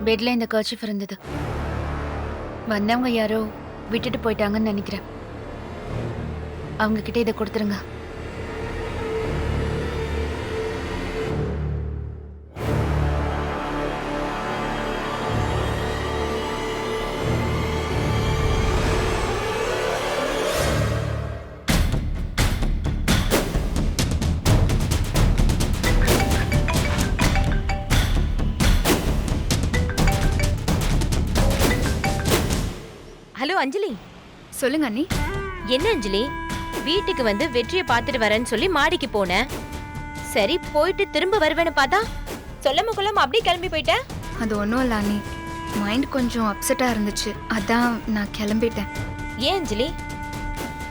பெட்ல இந்த கர்ச்சீஃப் இருந்தது. வந்தவங்க யாரோ விட்டுட்டு போயிட்டாங்கன்னு நினைக்கிறேன். அவங்க கிட்ட இதை கொடுத்துருங்க. ஹலோ அஞ்சலி. சொல்லுங்க அண்ணி. என்ன அஞ்சலி, வீட்டுக்கு வந்து வெற்றியை பார்த்துட்டு வரேன்னு சொல்லி மாடிக்கு போனேன். சரி போயிட்டு திரும்ப வருவேன்னு பார்த்தா சொல்லாம கொள்ளாம அப்படியே கிளம்பி போயிட்டேன். அது ஒன்றும் இல்லை அண்ணி, மைண்ட் கொஞ்சம் அப்செட்டாக இருந்துச்சு, அதான் நான் கிளம்பிட்டேன். ஏன் அஞ்சலி,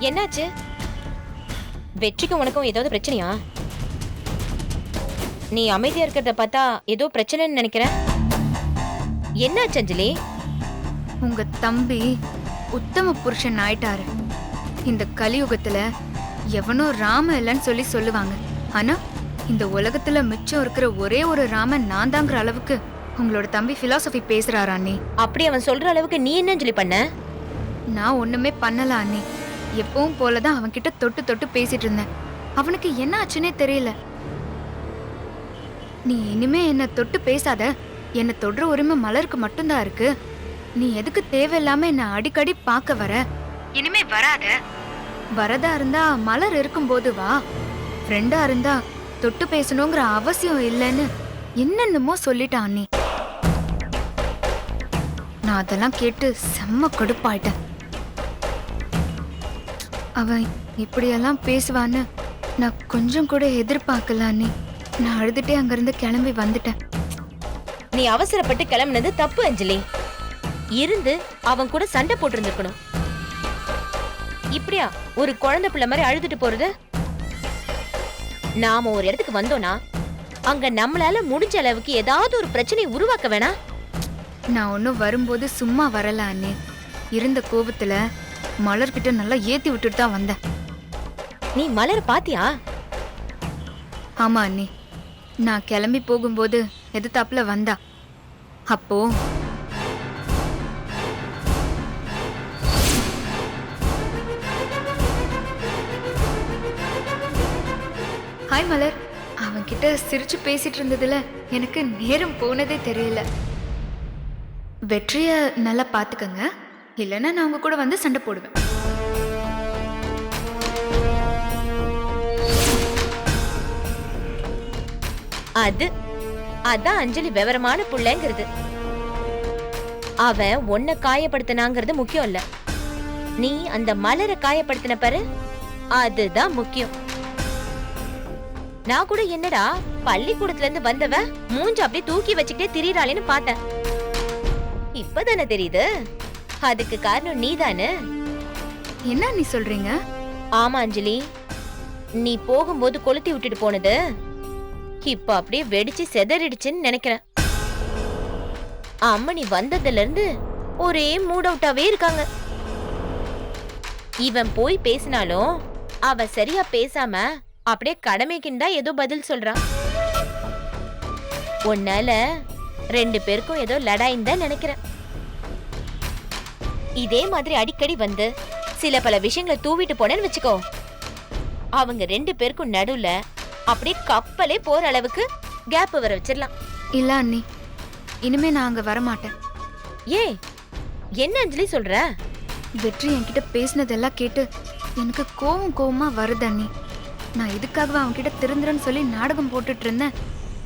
என்னாச்சு? வெற்றிக்கும் உனக்கும் ஏதாவது பிரச்சனையா? நீ அமைதியா இருக்கிறத பார்த்தா ஏதோ பிரச்சனைன்னு நினைக்கிறேன். என்னாச்சு அஞ்சலி? உங்க தம்பி உத்தம புருஷன் ஆயிட்டாரு. இந்த கலியுகத்துல எவனோ ராம இல்லைன்னு சொல்லி சொல்லுவாங்க. ஆனா இந்த உலகத்துல மிச்சம் இருக்கிற ஒரே ஒரு ராமன் நான் தாங்கிற அளவுக்கு உங்களோட தம்பி பிலாசபி பேசுறாரா அண்ணி? அப்படி அவன் சொல்ற அளவுக்கு நீ என்ன அஞ்சலி பண்ண? நான் ஒண்ணுமே பண்ணல அண்ணி. எப்பவும் போலதான் அவன் கிட்ட தொட்டு தொட்டு பேசிட்டு இருந்தேன். அவனுக்கு என்ன ஆச்சுன்னே தெரியல. நீ இனிமே என்ன தொட்டு பேசாத, என்ன தொடுற உரிமை மலருக்கு மட்டும்தான் இருக்கு. நீ எதுக்கு தேவையில்லாம என்ன அடிக்கடி பார்க்க வர? இனிமே வராத. வரதா இருந்தா மலர் இருக்கும்போது வா. ஃப்ரெண்டா இருந்தா தொட்டு பேசணுங்கிற அவசியம் இல்லைன்னு என்னென்னமோ சொல்லிட்டான் அண்ணி. நான் அதெல்லாம் கேட்டு செம்ம கடுப்பாயிட்டேன். அவன் இப்படியெல்லாம் பேசுவான்னு நான் கொஞ்சம் கூட எதிர்பார்க்கல அண்ணி. நான் அழுதுட்டே அங்கிருந்து கிளம்பி வந்துட்டேன். நீ அவசரப்பட்டு கிளம்புனது தப்பு அஞ்சலி. இருந்து அவன் கூட சண்டை போட்டு இருந்திருக்கணும். இப்படியா ஒரு குழந்தை பிள்ளை மாதிரி அழுதுட்டு போறது? நாம ஒரு இடத்துக்கு வந்தோம்னா அங்க நம்மளால முடிஞ்ச அளவுக்கு ஏதாவது ஒரு பிரச்சனையை உருவாக்க வேணா? நான் ஒன்னும் வரும்போது சும்மா வரல அண்ணி. இருந்த கோபத்துல மலர்கிட்ட நல்லா ஏத்தி விட்டுட்டு தான் வந்தேன். நீ மலர் பாத்தியா? ஆமா அண்ணி, நான் கிளம்பி போகும்போது எதிர்த்தாப்புல வந்தா. அப்போ ஹாய் மலர். அவன்கிட்ட சிரிச்சு பேசிட்டு இருந்ததுல எனக்கு நேரம் போனதே தெரியல. வெற்றிய நல்லா பாத்துக்கங்க, இல்லைன்னா நான் உங்க கூட வந்து சண்டை போடுவேன். அதான் அஞ்சலி விவரமான புள்ளைங்கிறது. அவன் உன்னை காயப்படுத்தினாங்கிறது முக்கியம் இல்ல, நீ அந்த மலரை காயப்படுத்தின பாரு, அதுதான் முக்கியம். நான் கூட என்னடா பள்ளிக்கூடத்துல இருந்து வந்தவ மூஞ்ச அப்படியே தூக்கி வச்சுக்கிட்டே திரியறாளேன்னு பார்த்தேன். இப்பதானே தெரியுது அதுக்கு காரணம் நீதானே. என்ன நீ சொல்றீங்க? ஆமா அஞ்சலி, நீ போகும்போது கொளுத்தி விட்டுட்டு போனது இப்ப அப்படியே வெடிச்சு செதறிடுச்சுன்னு நினைக்கிறேன். அம்மனி வந்ததுல இருந்து ஒரே மூட் அவுட்டாவே இருக்காங்க. இவன் போய் பேசினாலும் அவ சரியா பேசாம அப்படியே கடமைக்குன்னு தான் ஏதோ பதில் சொல்றான். உன்னால 2 பேருக்கும் ஏதோ லடாயின்னு தான் நினைக்கிறேன். இதே மாதிரி அடிக்கடி வந்து சில பல விஷயங்களை தூவிட்டு போனேன்னு வச்சுக்கோ, அவங்க 2 பேருக்கும் நடுவுல அப்படியே கப்பலே போற அளவுக்கு கேப் வர வச்சிடலாம். இல்ல அண்ணி, இனிமே நான் அங்க வரமாட்டேன். ஏன், என்ன அஞ்சலி சொல்ற? வெற்றி என்கிட்ட பேசினதெல்லாம் கேட்டு எனக்கு கோவமா வருது அண்ணி. நான் இதுக்காகவே அவன்கிட்ட திருந்துறேன்னு சொல்லி நாடகம் போட்டுட்டு இருந்தேன்.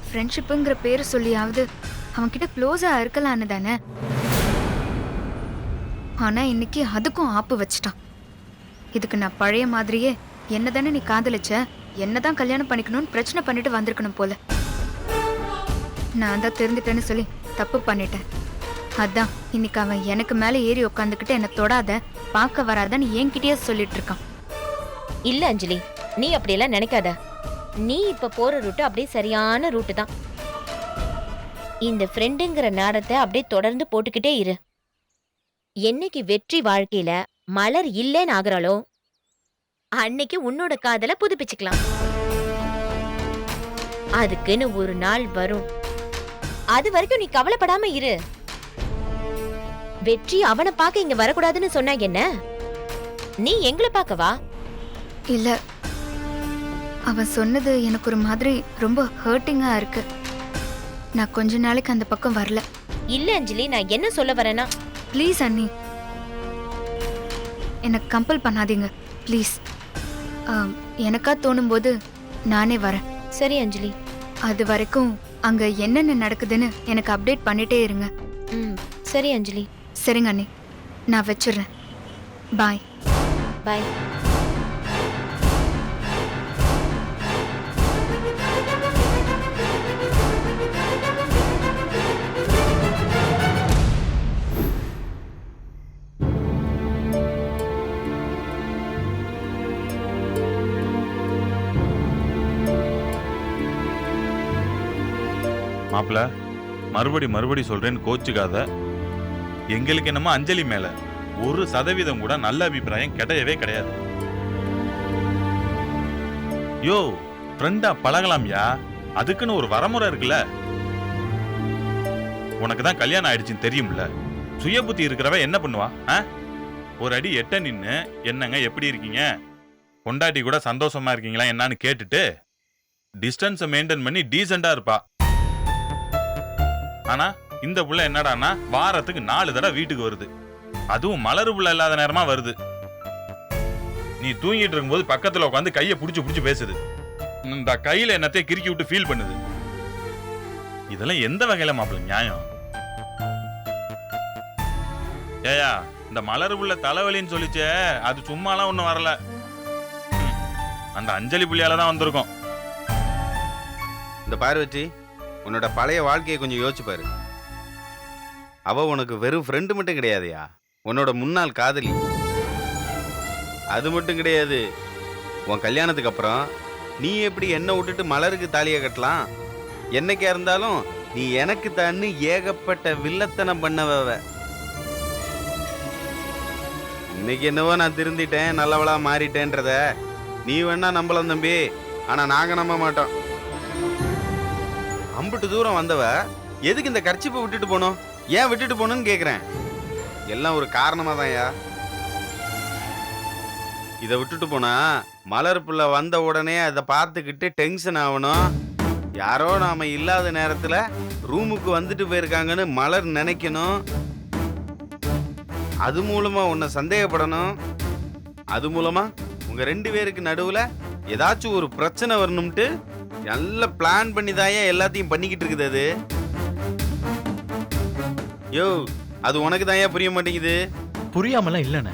ஃப்ரெண்ட்ஷிப்புங்கிற பேரு சொல்லியாவது அவன்கிட்ட க்ளோஸா இருக்கலான்னு தானே. ஆனா இன்னைக்கு அதுக்கும் ஆப்பு வச்சிட்டான். இதுக்கு நான் பழைய மாதிரியே என்ன தானே நீ காதலிச்ச, என்னதான் கல்யாணம் பண்ணிக்கணும்னு பிரச்சனை பண்ணிட்டு வந்திருக்கணும் போல. நான் தான் தெரிஞ்சுட்டேன்னு சொல்லி தப்பு பண்ணிட்டேன். அதான் இன்னைக்கு அவன் எனக்கு மேல ஏறி உட்காந்துக்கிட்டு என்ன தொடாத, பார்க்க வராதன்னு என்கிட்டயே சொல்லிட்டு இருக்கான். இல்ல அஞ்சலி, நீ அப்படியெல்லாம் நினைக்காத. நீ இப்ப போற ரூட்டு அப்படியே சரியான ரூட்டு தான். இந்த ஃப்ரெண்டுங்கிற நாடத்தை அப்படியே தொடர்ந்து போட்டுக்கிட்டே இரு. என்னைக்கு வெற்றி வாழ்க்கையில மலர் இல்லேன்னு ஆகுறாளோ அன்னைக்கு உன்னோட காதலை புதுப்பிச்சுக்கலாம். அதுக்குன்னு ஒரு நாள் வரும். அது வரைக்கும் நீ கவலைப்படாம இரு. வெற்றி அவனை பார்க்க இங்க வரக்கூடாதுன்னு சொன்னா என்ன? நீ எங்களை பார்க்க வா. இல்ல, அவன் சொன்னது எனக்கு ஒரு மாதிரி ரொம்ப ஹர்ட்டிங்கா இருக்கு. நான் கொஞ்ச நாளைக்கு அந்த பக்கம் வரல. இல்ல அஞ்சலி, நான் என்ன சொல்ல வரேன்னா, ப்ளீஸ் அண்ணி, என்னை கம்பல் பண்ணாதீங்க ப்ளீஸ். எனக்கா தோணும் போது நானே வரேன். சரி அஞ்சலி. அது வரைக்கும் அங்க என்னென்ன நடக்குதுன்னு எனக்கு அப்டேட் பண்ணிட்டே இருங்க. சரி அஞ்சலி. சரிங்க அண்ணி, நான் வச்சிடுறேன். பாய். பாய். மாப்பிள்ள, மறுபடி சொல்றேன்னு கோச்சுக்காத. எங்களுக்கு என்னமோ அஞ்சலி மேல 1% கூட நல்ல அபிப்பிராயம் கிடையவே கிடையாது. யோ, ஃப்ரெண்டா பழகலாம்யா, அதுக்குன்னு ஒரு வரமுறை இருக்குல்ல. உனக்கு தான் கல்யாணம் ஆயிடுச்சுன்னு தெரியும்ல. சுய புத்தி இருக்கிறவ என்ன பண்ணுவா? ஒரு அடி எட்ட நின்னு என்னங்க எப்படி இருக்கீங்க, பொண்டாட்டி கூட சந்தோஷமா இருக்கீங்களா என்னன்னு கேட்டுட்டு டிஸ்டன்ஸை மெயின்டைன் பண்ணி டீசெண்டா இருப்பா. ஆனா இந்த புள்ள என்னடான்னா வாரத்துக்கு 4 தடவை வீட்டுக்கு வருது. அதுவும் மலரு புள்ள இல்லாத நேரமா வருது. நீ தூங்கிட்டு இருக்கும்போது பக்கத்துல உட்காந்து கையை புடிச்சு பேசுது. இந்த கையில என்னத்தையும் கிறுக்கி விட்டு ஃபீல் பண்ணுது. இதெல்லாம் எந்த வகையில மாப்பிள்ள நியாயம்? ஏயா, இந்த மலரு புள்ள தலைவலின்னு சொல்லிச்சே, அது சும்மாலாம் ஒண்ணும் வரல. அந்த அஞ்சலி புள்ளியாலதான் வந்திருக்கோம். இந்த பார்வதி, உன்னோட பழைய வாழ்க்கையை கொஞ்சம் யோசிச்சு பாரு. அவ உனக்கு வெறும் ஃப்ரெண்டு மட்டும் கிடையாதுயா, உன்னோட முன்னாள் காதலி. அது மட்டும் கிடையாது, உன் கல்யாணத்துக்கு அப்புறம் நீ எப்படி என்ன விட்டுட்டு மலருக்கு தாலியை கட்டலாம்? என்னைக்கா இருந்தாலும் நீ எனக்கு தான்னு ஏகப்பட்ட வில்லத்தனம் பண்ணவ. இன்னைக்கு என்னவோ நான் திருந்திட்டேன், நல்லவளா மாறிட்டேன்றத நீ வேணா நம்பலாம் தம்பி, ஆனா நாங்க நம்ப மாட்டோம். அம்பிட்டு தூரம் வந்தவ எதுக்கு இந்த கர்ச்சிப்பை விட்டுட்டு போனோம்? ஏன் விட்டுட்டு போகணும்னு கேட்குறேன். எல்லாம் ஒரு காரணமாக தான்யா. இதை விட்டுட்டு போனா மலர் புள்ள வந்த உடனே அதை பார்த்துக்கிட்டு டென்ஷன் ஆகணும். யாரோ நாம இல்லாத நேரத்தில் ரூமுக்கு வந்துட்டு போயிருக்காங்கன்னு மலர் நினைக்கணும். அது மூலமா உன்னை சந்தேகப்படணும். அது மூலமா உங்க 2 பேருக்கு நடுவில் ஏதாச்சும் ஒரு பிரச்சனை வரணும்ட்டு நல்ல பிளான் பண்ணி தாயா எல்லாத்தையும் பண்ணிக்கிட்டு இருக்குது. அது யோ, அது உனக்கு தாயா புரிய மாட்டேங்குது. புரியாமலாம் இல்லைண்ணே.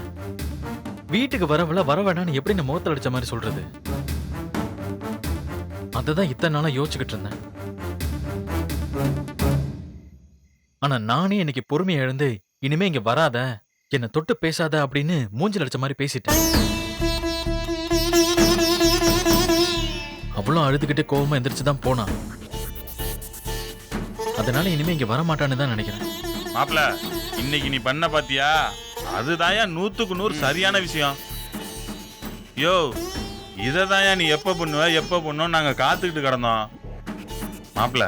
வீட்டுக்கு வரவள வர வேணான்னு எப்படி நான் முகத்தில் அடிச்ச மாதிரி சொல்றது? அததான் இத்தனை நாளா யோசிச்சுக்கிட்டு இருந்தேன். ஆனா நானே இன்னைக்கு பொறுமையை இழந்து இனிமே இங்க வராத, என்னை தொட்டு பேசாத அப்படின்னு மூஞ்சில் அடிச்ச மாதிரி பேசிட்டேன். அவ்வளோ அழுதுகிட்டே கோவமா எந்திரிச்சுதான் போனா. அதனால இனிமே இங்க வர மாட்டான்னு தான் நினைக்கிறேன். மாப்பிள்ள, இன்னைக்கு நீ பண்ண பாத்தியா, அதுதாயா 100க்கு 100 சரியான விஷயம். யோ, இததாயா நீ எப்ப பண்ணுவோம் நாங்க காத்துக்கிட்டு கிடந்தோம். மாப்பிள்ள,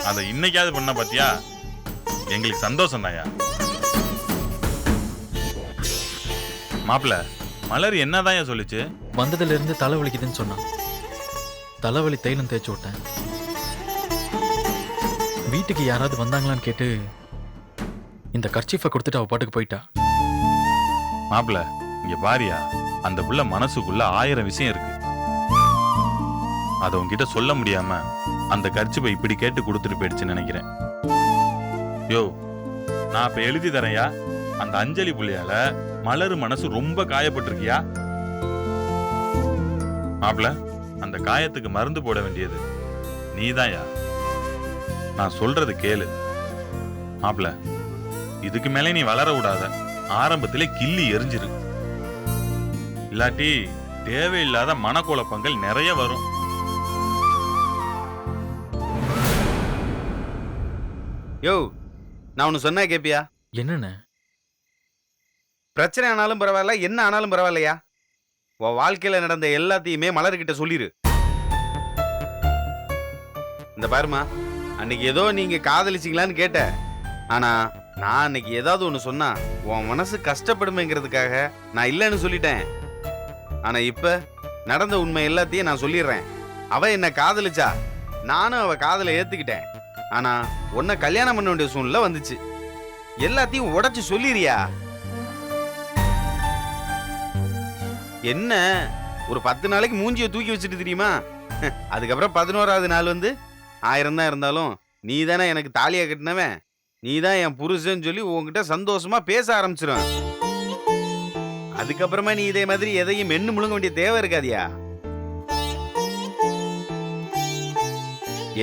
அதை இன்னைக்காவது பண்ண பாத்தியா, எங்களுக்கு சந்தோஷம் தாயா. மாப்பிள்ள, மலர் என்னதாயா சொல்லிச்சு? வந்ததுல இருந்து தலைவலிக்குதுன்னு சொன்னான். தலைவலி தைலம் தேய்ச்சி விட்டேன். வீட்டுக்கு யாராவது வந்தாங்களான்னு கேட்டு இந்த கர்ச்சீஃபை கொடுத்துட்டு அவ பாட்டுக்கு போயிட்டா. மாப்பிள்ள, இங்க பாரியா, அந்த புள்ள மனசுக்குள்ள 1000 விஷயம் இருக்கு. அதை உன்கிட்ட சொல்ல முடியாம அந்த கர்ச்சீஃபை இப்படி கேட்டு கொடுத்துட்டு போயிடுச்சுன்னு நினைக்கிறேன். யோ, நான் இப்ப எழுதி தரேன்யா. அந்த அஞ்சலி புள்ளையால மலரு மனசு ரொம்ப காயப்பட்டிருக்கியா? மாப்பிள்ள, அந்த காயத்துக்கு மருந்து போட வேண்டியது நீதான்யா. நான் சொல்றது கேளு மாப்பிள்ள. இதுக்கு மேலே நீ வளர விடாத. ஆரம்பத்திலே கிள்ளி எரிஞ்சிரு. இல்லாட்டி தேவையில்லாத மனக்குழப்பங்கள் நிறைய வரும். யோ, நான் ஒன்று சொன்னா கேப்பியா? என்னன்னு? பிரச்சனை ஆனாலும் பரவாயில்ல, என்ன ஆனாலும் பரவாயில்லையா, உன் வாழ்க்கையில நடந்த எல்லாத்தையுமே மலர்கிட்ட சொல்லிரு. இந்த பாருமா, அன்னைக்கு ஏதோ நீங்க காதலிச்சிங்களான்னு கேட்ட, ஆனா நான் அன்னைக்கு ஏதாவது ஒன்று சொன்னா உன் மனசு கஷ்டப்படுமேங்கிறதுக்காக நான் இல்லைன்னு சொல்லிட்டேன். ஆனா இப்ப நடந்த உண்மை எல்லாத்தையும் நான் சொல்லிடுறேன். அவ என்ன காதலிச்சா, நானும் அவ காதலை ஏத்துக்கிட்டேன். ஆனா உன்னை கல்யாணம் பண்ண வேண்டிய சூழ்நிலை வந்துச்சு. எல்லாத்தையும் உடைச்சு சொல்லிறியா? என்ன ஒரு 10 நாளைக்கு மூஞ்சியை தூக்கி வச்சுட்டு தெரியுமா? அதுக்கப்புறம் 11வது நாள் வந்து 1000 தான் இருந்தாலும் நீ தானே எனக்கு தாலியா கட்டினவன், நீ தான் என் புருஷன்னு சொல்லி உன்கிட்ட சந்தோஷமா பேச ஆரம்பிச்சிடும். அதுக்கப்புறமா நீ இதே மாதிரி எதையும் மென்னு முழுங்க வேண்டிய தேவை இருக்காதியா?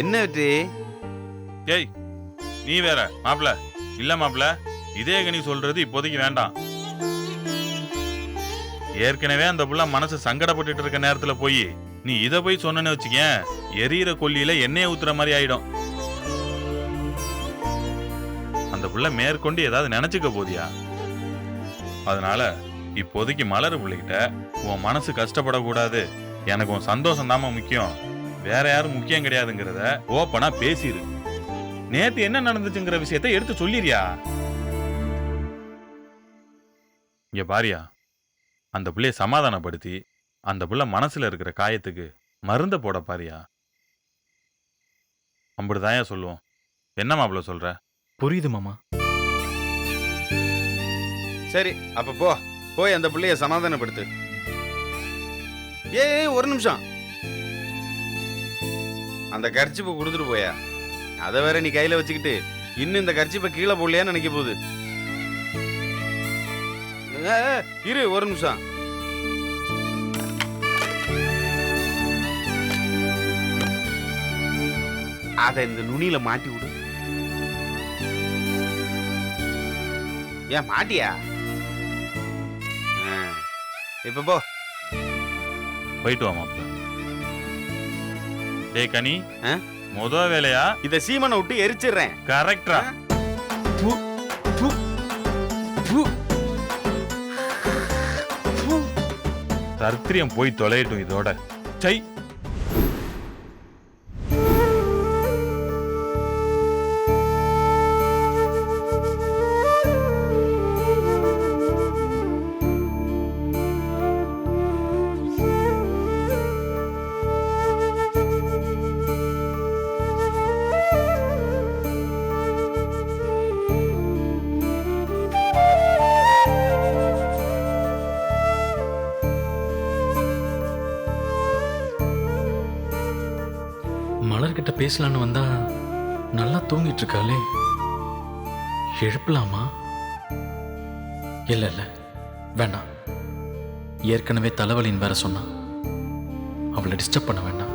என்ன வெற்றி? ஏய் நீ வேற மாப்பிள. இல்ல மாப்பிள, இதே கனி சொல்றது இப்போதைக்கு வேண்டாம். ஏற்கனவே அந்த புள்ள மனசு சங்கடப்பட்டுட்டு இருக்க நேரத்துல போய் நீ இத போய் சொன்னேன்னு வச்சுக்கேன், எரியிற கொல்லியில எண்ணெயை ஊத்துற மாதிரி ஆயிடும். அந்த புள்ள மேற்கொண்டு ஏதாவது நினைச்சுக்க போதியா? அதனால இப்போதைக்கு மலர் பிள்ளைகிட்ட உன் மனசு கஷ்டப்படக்கூடாது, எனக்கு உன் சந்தோஷம் தாம முக்கியம், வேற யாரும் முக்கியம் கிடையாதுங்கிறத ஓப்பனா பேசிரு. நேத்து என்ன நடந்துச்சுங்கிற விஷயத்தை எடுத்து சொல்லிரியா? இங்க பாரியா, அந்த பிள்ளைய சமாதானப்படுத்தி அந்த பிள்ளை மனசுல இருக்கிற காயத்துக்கு மருந்த போட பாரியா. அப்படிதாயா சொல்லுவோம். என்ன மாப்பிள்ள சொல்ற? புரியுது மாமா. சரி அப்ப போய் அந்த பிள்ளைய சமாதானப்படுத்து. ஏய் ஒரு நிமிஷம், அந்த கர்ச்சிப்பை கொடுத்துட்டு போயா. அதை வேற நீ கையில வச்சுக்கிட்டு இன்னும் இந்த கர்ச்சிப்பை கீழே போடலையான்னு நினைக்க போகுது. இரு ஒரு நிமிஷம். அதை இந்த நுனியில மாட்டி விடு. ஏன் மாட்டியா? இப்ப போ. போயிட்டு வா மாப்பிள்ள. டேய் கனி, முத வேலையா இத சீமனை விட்டு எரிச்சிடுறேன். கரெக்டா? தர்த்திரியம் போய் தொலையட்டும் இதோட. சை. மலர்கிட்ட பேசலான்னு வந்தா நல்லா தூங்கிட்டு இருக்காளே, எழுப்பலாமா? இல்ல இல்ல வேண்டாம். ஏற்கனவே தலைவலின்னு வேற சொன்னா, அவளை டிஸ்டர்ப் பண்ண வேண்டாம்.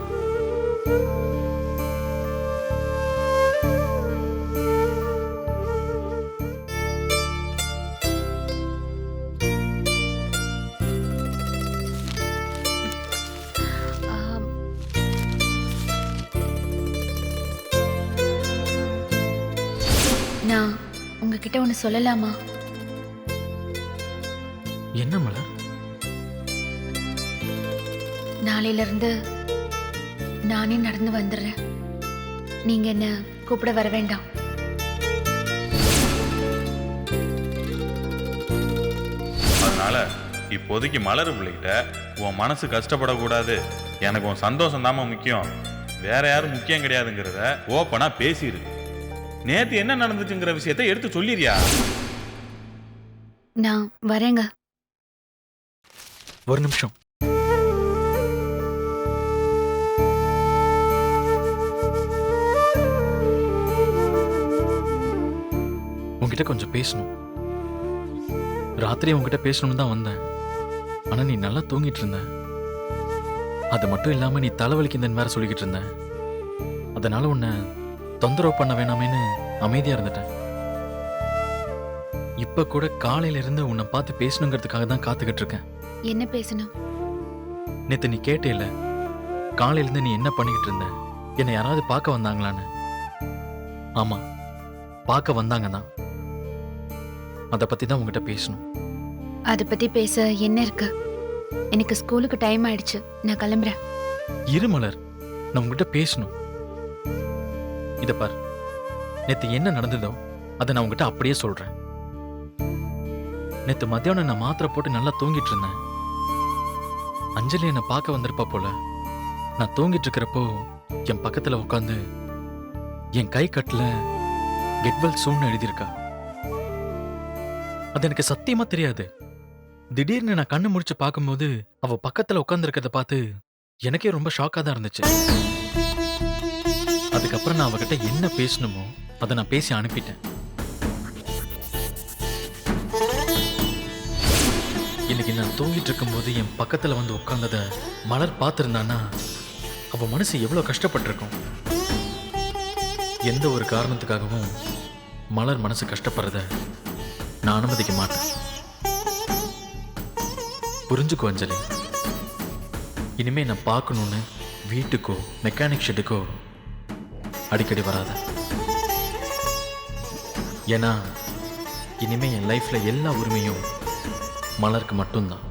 நான் உங்ககிட்ட ஒன்று சொல்லலாமா? என்ன மலர்? நாளையில இருந்து நானே நடந்து வந்துடுறேன். நீங்க என்ன கூப்பிட வர வேண்டாம். அதனால இப்போதைக்கு மலர் பிள்ளைகிட்ட உன் மனசு கஷ்டப்படக்கூடாது, எனக்கு உன் சந்தோஷம் தாம முக்கியம், வேற யாரும் முக்கியம் கிடையாதுங்கிறத ஓப்பனா பேசிடு. நேத்து என்ன நடந்துச்சுங்கிற விஷயத்தை எடுத்து சொல்லிரியா? நான் வரேங்க. ஒரு நிமிஷம். உன்கிட்ட கொஞ்சம் பேசணும். ராத்திரி உன்கிட்ட பேசணும்னு தான் வந்தேன். ஆனா நீ நல்லா தூங்கிட்டு இருந்த. அது மட்டும் இல்லாம நீ தலைவலிக்குதுன்னு வேற சொல்லிக்கிட்டு இருந்த. அதனால உன்னை தொந்தரவு பண்ண வேணாமேன்னு அமைதியா இருந்துட்டேன். இப்ப கூட காலையில இருந்து உன்னை பார்த்து பேசணுங்கிறதுக்காக தான் காத்துக்கிட்டு இருக்கேன். என்ன பேசணும்? நேத்து நீ கேட்டேல, காலையில இருந்து நீ என்ன பண்ணிக்கிட்டு இருந்த, என்னை யாராவது பார்க்க வந்தாங்களான்னு. ஆமா, பார்க்க வந்தாங்க தான். அதை பத்தி தான் உங்ககிட்ட பேசணும். அதை பத்தி பேச என்ன இருக்கு? எனக்கு ஸ்கூலுக்கு டைம் ஆயிடுச்சு, நான் கிளம்புறேன். இரு மலர், நான் உங்ககிட்ட பேசணும். இத பார், நேத்து என்ன நடந்ததோ அதை நான் உங்ககிட்ட அப்படியே சொல்றேன். நேத்து மத்தியானம் நான் மாத்திரை போட்டு நல்லா தூங்கிட்டு இருந்தேன். அஞ்சலி என்னை பார்க்க வந்திருப்பா போல. நான் தூங்கிட்டு இருக்கிறப்போ என் பக்கத்துல உட்காந்து என் கை கட்டுல கெட்வெல் சூன்னு எழுதியிருக்கா. அது எனக்கு சத்தியமா தெரியாது. திடீர்னு நான் கண்ணு முடிச்சு பார்க்கும்போது அவ பக்கத்துல உட்கார்ந்துருக்கிறத பார்த்து எனக்கே ரொம்ப ஷாக்கா தான் இருந்துச்சு. அதுக்கப்புறம் நான் அவகிட்ட என்ன பேசணுமோ அதை நான் பேசி அனுப்பிட்டேன். இன்னைக்கு நான் தூங்கிட்டு இருக்கும்போது என் பக்கத்துல வந்து உட்கார்ந்தத மலர் பார்த்திருந்தானா அவ மனசு எவ்வளவு கஷ்டப்பட்டிருக்கும். எந்த ஒரு காரணத்துக்காகவும் மலர் மனசு கஷ்டப்படுறத நான் அனுமதிக்க மாட்டேன். புரிஞ்சுக்கோ அஞ்சலி. இனிமே நான் பார்க்கணும்னு வீட்டுக்கோ மெக்கானிக் ஷெட்டுக்கோ அடிக்கடி வராத. ஏன்னா இனிமே என் லைஃப்ல எல்லா உரிமையும் மலருக்கு மட்டும்தான்.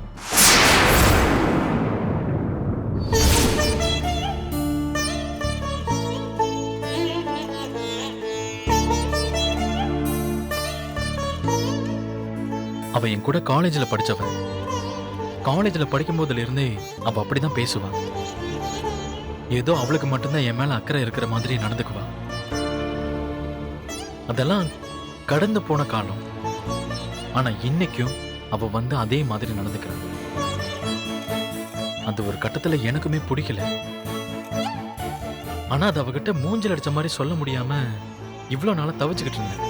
அவ என் கூட காலேஜ்ல படிச்சவ. காலேஜ்ல படிக்கும் போதுல இருந்தே அவ அப்படிதான் பேசுவா. ஏதோ அவளுக்கு மட்டும்தான் என் மேல அக்கறை இருக்கிற மாதிரி நடந்துக்குவா. அதெல்லாம் கடந்து போன காலம். ஆனா இன்னைக்கும் அவ வந்து அதே மாதிரி நடந்துக்கிறா. அது ஒரு கட்டத்துல எனக்குமே பிடிக்கல. ஆனா அது அவகிட்ட மூஞ்சில் அடிச்ச மாதிரி சொல்ல முடியாம இவ்வளவு நாளா தவிச்சுக்கிட்டு இருந்தேன்.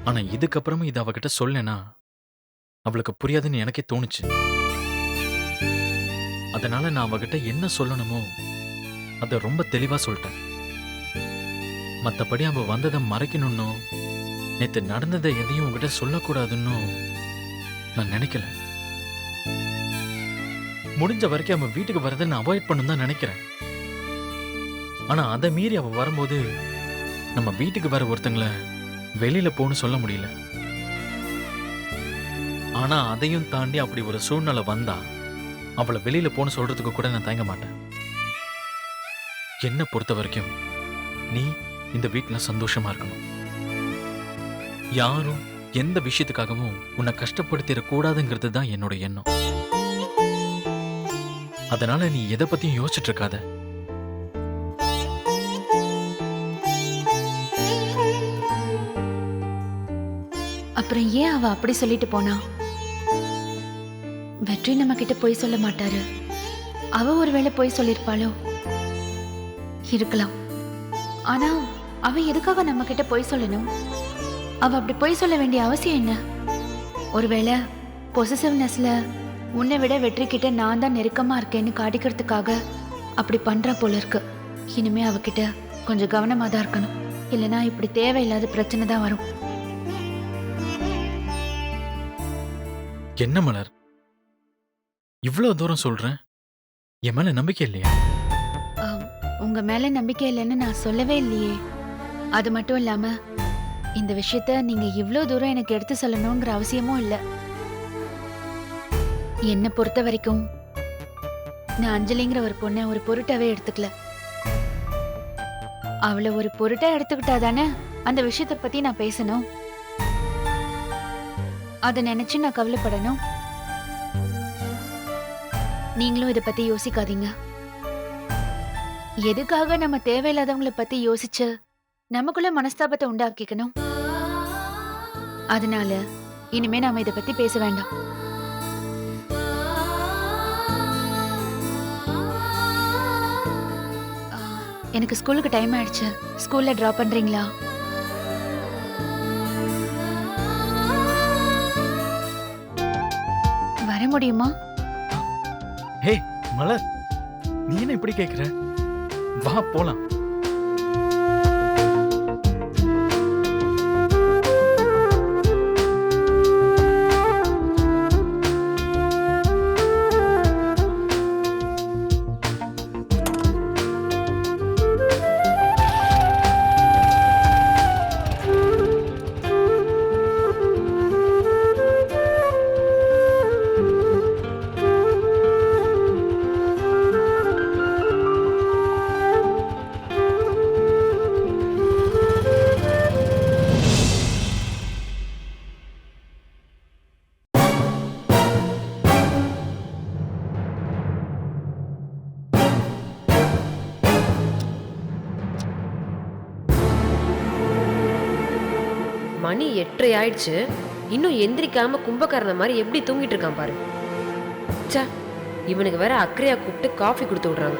ஆனா இதுக்கப்புறமும் இது அவகிட்ட சொல்லனா அவளுக்கு புரியாதுன்னு எனக்கே தோணுச்சு. அதனால நான் அவகிட்ட என்ன சொல்லணுமோ அதை ரொம்ப தெளிவா சொல்லிட்டேன். மத்தபடி அவ வந்ததை மறைக்கணும்னோ நேத்து நடந்ததை எதையும் உங்ககிட்ட சொல்லக்கூடாதுன்னு நான் நினைக்கல. முடிஞ்ச வரைக்கும் அவன் வீட்டுக்கு வரதை நான் அவாய்ட் பண்ணணும் தான் நினைக்கிறேன். ஆனா அதை மீறி அவ வரும்போது நம்ம வீட்டுக்கு வர ஒருத்தங்களை வெளியில போன்னு சொல்ல முடியல. ஆனா அதையும் தாண்டி அப்படி ஒரு சூழ்நிலை வந்தா அவளை வெளியில போன்னு சொல்றதுக்கு கூட நான் தயங்க மாட்டேன். என்ன பொறுத்த வரைக்கும் நீ இந்த வீட்டுல சந்தோஷமா இருக்கணும். யாரும் எந்த விஷயத்துக்காகவும் உன்னை கஷ்டப்படுத்திட கூடாதுங்கிறது தான் என்னோட எண்ணம். அதனால நீ எதை பத்தியும் யோசிச்சுட்டு இருக்காத. அப்புறம் ஏன் அவ அப்படி சொல்லிட்டு போனா? வெற்றி நம்ம கிட்ட போய் சொல்ல மாட்டாரு. அவ ஒருவேளை போய் சொல்லிருப்பாளோ? இருக்கலாம். ஆனா அவ எதுக்காக நம்ம கிட்ட போய் சொல்லணும்? அவ அப்படி போய் சொல்ல வேண்டிய அவசியம் என்ன? ஒருவேளை பொசசிவ்னஸ்ல உன்னை விட வெற்றி கிட்ட நான் தான் நெருக்கமா இருக்கேன்னு காட்டிக்கிறதுக்காக அப்படி பண்றா போல இருக்கு. இனிமே அவகிட்ட கொஞ்சம் கவனமா தான் இருக்கணும். இல்லைன்னா இப்படி தேவையில்லாத பிரச்சனை தான் வரும். என்ன மலர் இவ்வளவு தூரம் சொல்றேன்? என் மேல நம்பிக்கை இல்லையா? உங்க மேல நம்பிக்கை இல்லைன்னு நான் சொல்லவே இல்லையே. அது மட்டும் இல்லாம இந்த விஷயத்த நீங்க இவ்வளவு தூரம் எனக்கு எடுத்து சொல்லணுங்கிற அவசியமும் இல்லை. என்னை பொறுத்த வரைக்கும் நான் அஞ்சலிங்கிற ஒரு பொண்ணை ஒரு பொருட்டாவே எடுத்துக்கல. அவளை ஒரு பொருட்டா எடுத்துக்கிட்டாதானே அந்த விஷயத்த பத்தி நான் பேசணும். அதை நினைச்சு நான் கவலைப்படணும். நீங்களும் இதை பத்தி யோசிக்காதீங்க. எதுக்காக நம்ம தேவையில்லாதவங்களை பத்தி யோசிச்சு நமக்குள்ள மனஸ்தாபத்தை உண்டாக்கிக்கணும்? அதனால இனிமே நாம இதை பத்தி பேச வேண்டாம். எனக்கு ஸ்கூலுக்கு டைம் ஆயிடுச்சு. ஸ்கூல்ல டிராப் பண்றீங்களா? வர முடியுமா? ஹே மலர், நீ என்ன இப்படி கேக்குற? வா போலாம். மணி 8:30 ஆயிடுச்சு, இன்னும் எந்திரிக்காம கும்பக்காரன மாதிரி எப்படி தூங்கிட்டு இருக்கான் பாரு. ச்சே, இவனுக்கு வேற அக்கறையா கூப்பிட்டு காஃபி கொடுத்து விடுறாங்க.